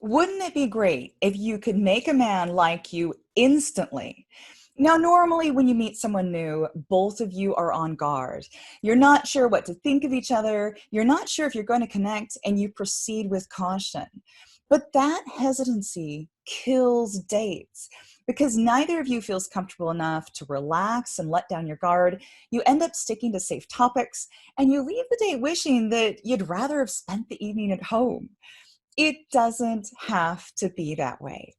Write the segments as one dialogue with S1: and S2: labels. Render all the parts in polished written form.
S1: Wouldn't it be great if you could make a man like you instantly? Now, normally when you meet someone new, both of you are on guard. You're not sure what to think of each other. You're not sure if you're going to connect, and you proceed with caution. But that hesitancy kills dates because neither of you feels comfortable enough to relax and let down your guard. You end up sticking to safe topics, and you leave the date wishing that you'd rather have spent the evening at home. It doesn't have to be that way.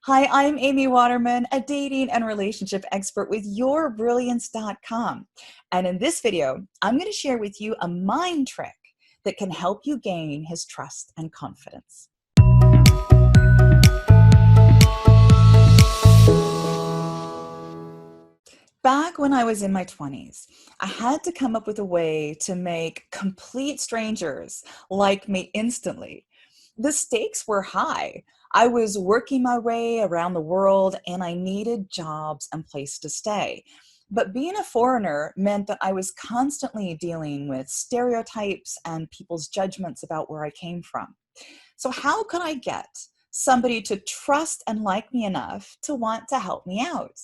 S1: Hi, I'm Amy Waterman, a dating and relationship expert with yourbrilliance.com. And in this video, I'm going to share with you a mind trick that can help you gain his trust and confidence. Back when I was in my 20s, I had to come up with a way to make complete strangers like me instantly. The stakes were high. I was working my way around the world and I needed jobs and place to stay. But being a foreigner meant that I was constantly dealing with stereotypes and people's judgments about where I came from. So how could I get somebody to trust and like me enough to want to help me out?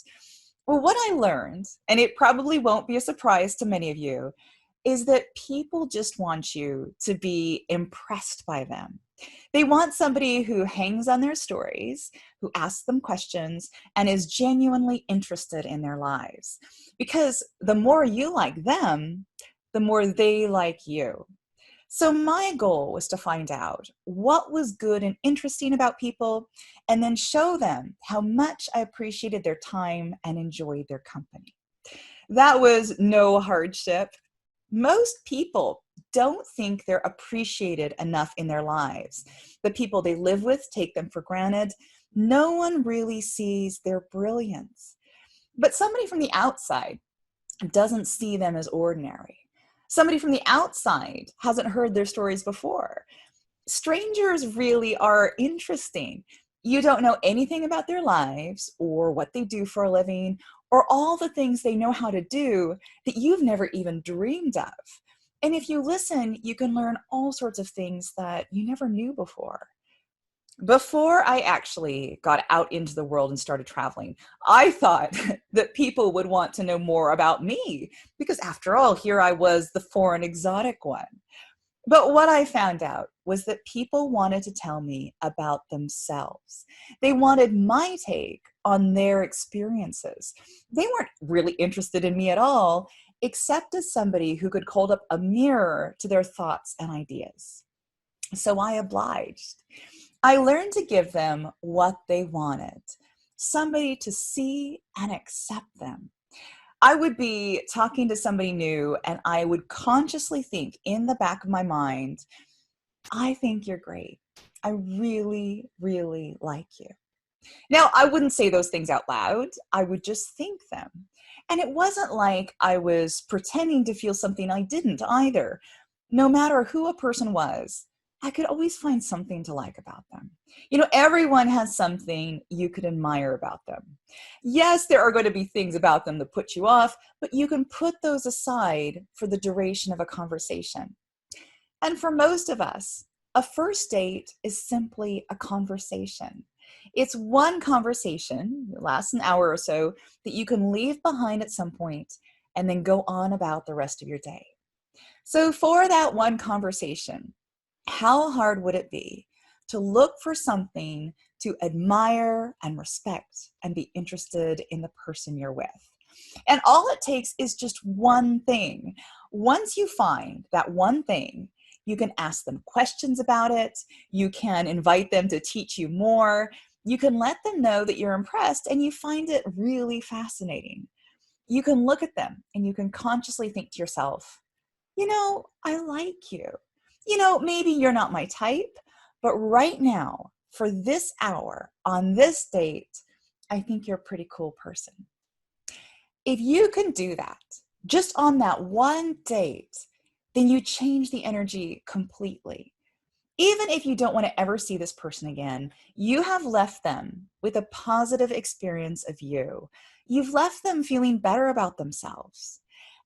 S1: Well, what I learned, and it probably won't be a surprise to many of you, is that people just want you to be impressed by them. They want somebody who hangs on their stories, who asks them questions, and is genuinely interested in their lives. Because the more you like them, the more they like you. So my goal was to find out what was good and interesting about people, and then show them how much I appreciated their time and enjoyed their company. That was no hardship. Most people don't think they're appreciated enough in their lives. The people they live with take them for granted. No one really sees their brilliance. But somebody from the outside doesn't see them as ordinary. Somebody from the outside hasn't heard their stories before. Strangers really are interesting. You don't know anything about their lives or what they do for a living or all the things they know how to do that you've never even dreamed of. And if you listen, you can learn all sorts of things that you never knew before. Before I actually got out into the world and started traveling, I thought that people would want to know more about me because, after all, here I was, the foreign exotic one. But what I found out was that people wanted to tell me about themselves. They wanted my take on their experiences. They weren't really interested in me at all, except as somebody who could hold up a mirror to their thoughts and ideas. So I obliged. I learned to give them what they wanted, somebody to see and accept them. I would be talking to somebody new and I would consciously think in the back of my mind, I think you're great. I really, really like you. Now, I wouldn't say those things out loud. I would just think them. And it wasn't like I was pretending to feel something I didn't either. No matter who a person was, I could always find something to like about them. You know, everyone has something you could admire about them. Yes, there are going to be things about them that put you off, but you can put those aside for the duration of a conversation. And for most of us, a first date is simply a conversation. It's one conversation, it lasts an hour or so, that you can leave behind at some point and then go on about the rest of your day. So for that one conversation, how hard would it be to look for something to admire and respect and be interested in the person you're with? And all it takes is just one thing. Once you find that one thing, you can ask them questions about it. You can invite them to teach you more. You can let them know that you're impressed and you find it really fascinating. You can look at them and you can consciously think to yourself, you know, I like you. You know, maybe you're not my type, but right now, for this hour, on this date, I think you're a pretty cool person. If you can do that, just on that one date, then you change the energy completely. Even if you don't want to ever see this person again, you have left them with a positive experience of you. You've left them feeling better about themselves.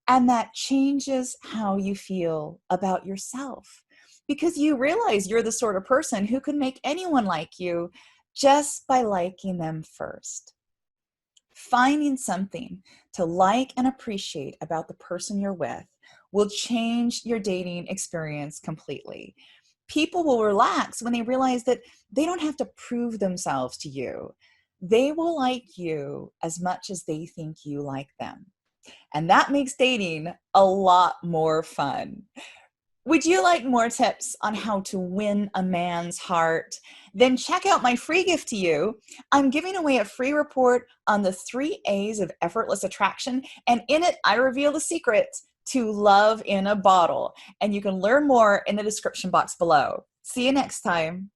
S1: And that changes how you feel about yourself. because you realize you're the sort of person who can make anyone like you just by liking them first. Finding something to like and appreciate about the person you're with will change your dating experience completely. People will relax when they realize that they don't have to prove themselves to you. They will like you as much as they think you like them. And that makes dating a lot more fun. Would you like more tips on how to win a man's heart? Then check out my free gift to you. I'm giving away a free report on the 3 A's of effortless attraction, and in it, I reveal the secret to love in a bottle. And you can learn more in the description box below. See you next time.